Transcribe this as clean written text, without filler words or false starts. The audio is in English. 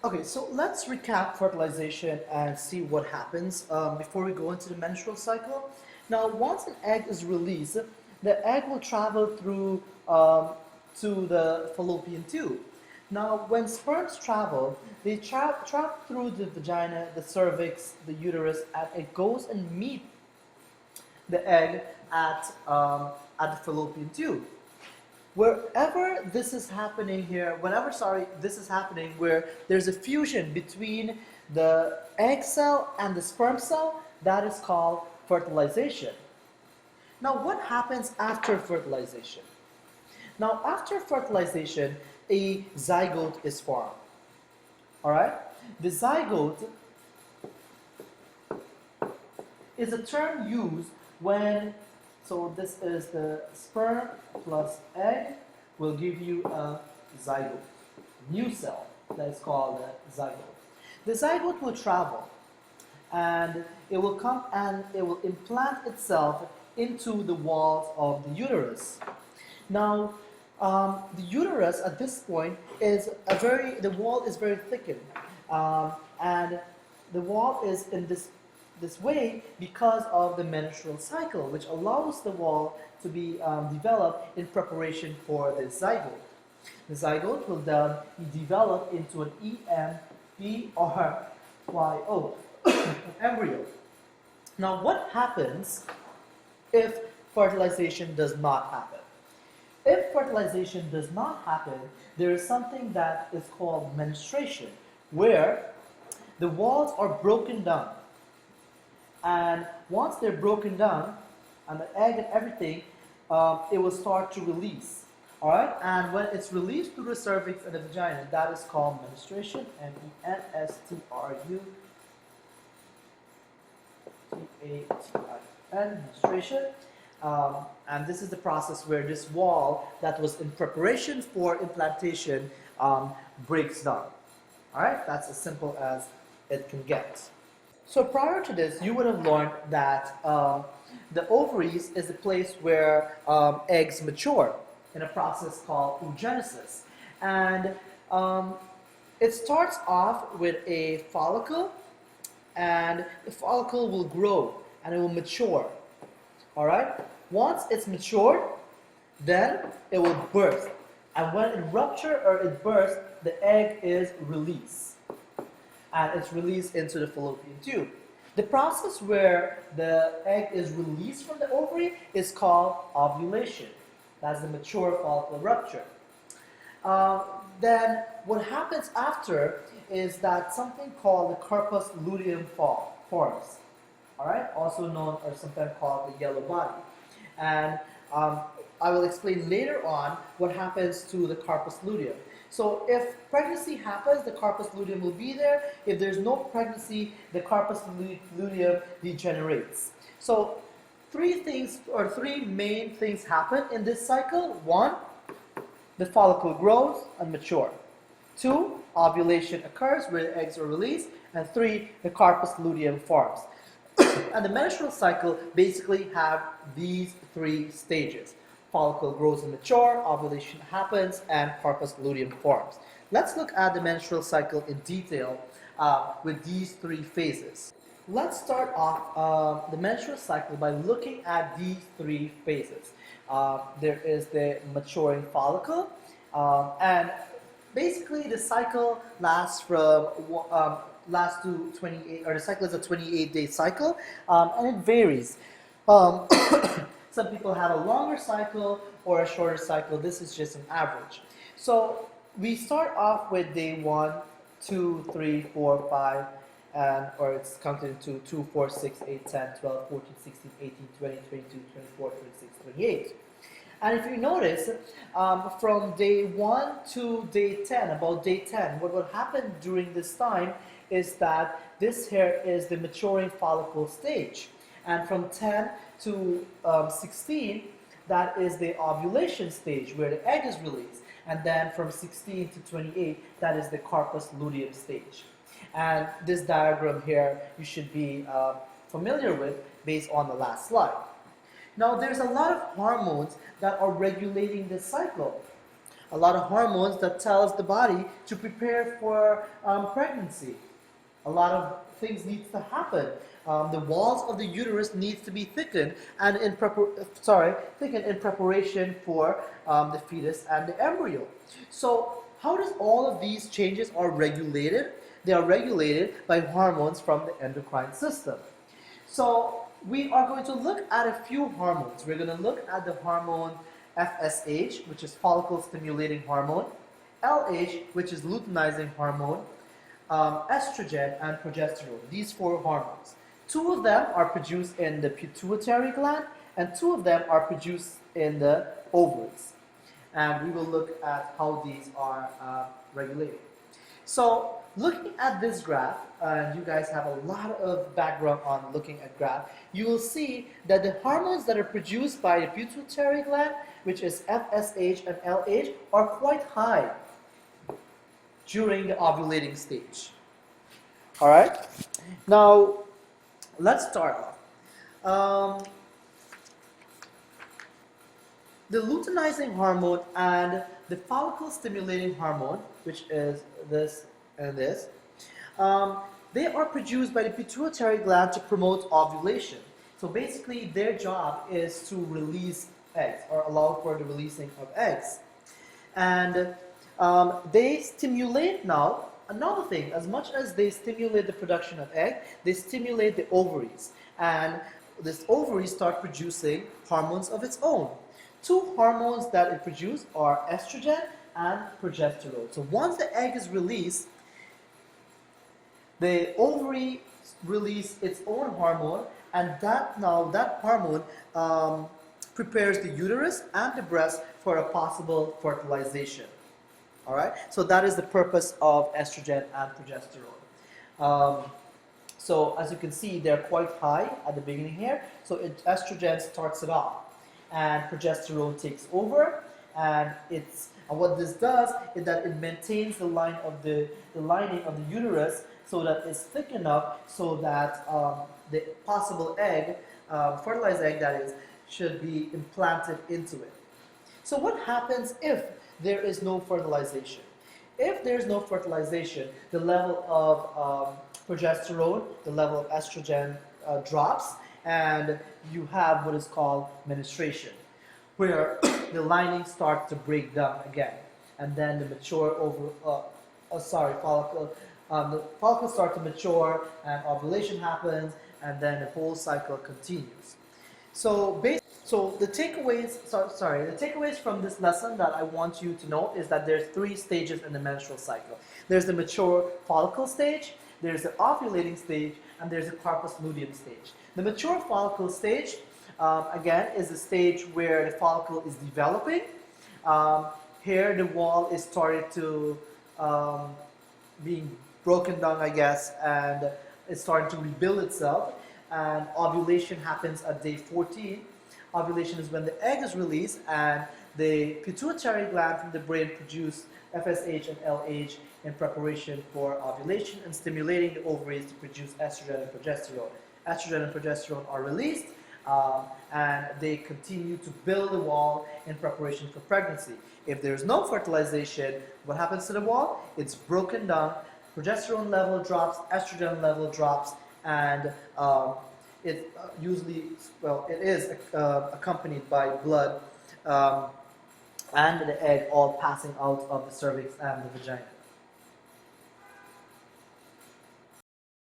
Okay, so let's recap fertilization and see what happens before we go into the menstrual cycle. Now, once an egg is released, the egg will travel through to the fallopian tube. Now, when sperms travel, they travel through the vagina, the cervix, the uterus, and it goes and meet the egg at the fallopian tube. Wherever this is happening here, this is happening where there's a fusion between the egg cell and the sperm cell, that is called fertilization. Now, what happens after fertilization? Now, after fertilization, a zygote is formed. All right? The zygote is a term used when, so this is the sperm plus egg will give you a zygote, new cell that is called a zygote. The zygote will travel and it will come and it will implant itself into the walls of the uterus. Now, the uterus at this point is the wall is very thickened, and the wall is in this way because of the menstrual cycle, which allows the wall to be developed in preparation for the zygote. The zygote will then be developed into an embryo, an embryo. Now, what happens if fertilization does not happen? If fertilization does not happen, there is something that is called menstruation, where the walls are broken down. And once they're broken down, and the egg and everything, it will start to release. All right, and when it's released through the cervix and the vagina, that is called menstruation. menstruation, menstruation. And this is the process where this wall that was in preparation for implantation breaks down. All right, that's as simple as it can get. So prior to this, you would have learned that the ovaries is the place where eggs mature in a process called oogenesis. And it starts off with a follicle, and the follicle will grow and it will mature. All right? Once it's matured, then it will burst. And when it ruptures or it bursts, the egg is released. And it's released into the fallopian tube. The process where the egg is released from the ovary is called ovulation. That's the mature follicle rupture. Then what happens after is that something called the corpus luteum forms. All right, also known or sometimes called the yellow body. And I will explain later on what happens to the corpus luteum. So if pregnancy happens, the corpus luteum will be there. If there's no pregnancy, the corpus luteum degenerates. So three main things happen in this cycle. One, the follicle grows and matures. Two, ovulation occurs where the eggs are released. And three, the corpus luteum forms. And the menstrual cycle basically have these three stages. Follicle grows and mature, ovulation happens, and corpus luteum forms. Let's look at the menstrual cycle in detail with these three phases. Let's start off the menstrual cycle by looking at these three phases. There is the maturing follicle, and basically the cycle lasts to 28, or the cycle is a 28-day cycle, and it varies. Um, some people have a longer cycle or a shorter cycle. This is just an average. So we start off with day 1, 2, 3, 4, 5, or it's counted into 2, 4, 6, 8, 10, 12, 14, 16, 18, 20, 22, 24, 26, 28. And if you notice, from day 1 to day 10, about day 10, what will happen during this time is that this here is the maturing follicle stage. And from 10 to 16, that is the ovulation stage where the egg is released. And then from 16 to 28, that is the corpus luteum stage. And this diagram here you should be familiar with based on the last slide. Now there's a lot of hormones that are regulating this cycle. a lot of hormones that tells the body to prepare for pregnancy. A lot of things needs to happen. The walls of the uterus needs to be thickened and thickened in preparation for the fetus and the embryo. So how does all of these changes are regulated? They are regulated by hormones from the endocrine system. So we are going to look at a few hormones. We're going to look at the hormone FSH, which is follicle stimulating hormone, LH, which is luteinizing hormone, estrogen, and progesterone. These four hormones. Two of them are produced in the pituitary gland, and two of them are produced in the ovaries. And we will look at how these are regulated. So, looking at this graph, and you guys have a lot of background on looking at graph, you will see that the hormones that are produced by the pituitary gland, which is FSH and LH, are quite high during the ovulating stage. Alright? Now, let's start off. The luteinizing hormone and the follicle stimulating hormone, which is this and this, they are produced by the pituitary gland to promote ovulation. So basically their job is to release eggs or allow for the releasing of eggs. And they stimulate now, another thing, as much as they stimulate the production of egg, they stimulate the ovaries. And this ovaries start producing hormones of its own. Two hormones that it produces are estrogen and progesterone. So once the egg is released, the ovary release its own hormone, and that hormone prepares the uterus and the breast for a possible fertilization. All right. So that is the purpose of estrogen and progesterone. So as you can see, they're quite high at the beginning here. So estrogen starts it off, and progesterone takes over, and what this does is that it maintains the lining of the uterus so that it's thick enough so that the possible egg, fertilized egg that is, should be implanted into it. So what happens if there is no fertilization? If there is no fertilization, the level of progesterone, the level of estrogen drops, and you have what is called menstruation, where the lining starts to break down again, and then the the follicles start to mature, and ovulation happens, and then the whole cycle continues. So the takeaways from this lesson that I want you to know is that there's 3 stages in the menstrual cycle. There's the mature follicle stage, there's the ovulating stage, and there's the corpus luteum stage. The mature follicle stage, again, is the stage where the follicle is developing. Here the wall is started to being broken down, I guess, and it's starting to rebuild itself. And ovulation happens at day 14. Ovulation is when the egg is released, and the pituitary gland from the brain produce FSH and LH in preparation for ovulation and stimulating the ovaries to produce estrogen and progesterone. Estrogen and progesterone are released, and they continue to build the wall in preparation for pregnancy. If there's no fertilization, what happens to the wall? It's broken down, progesterone level drops, estrogen level drops, and it is accompanied by blood and the egg all passing out of the cervix and the vagina.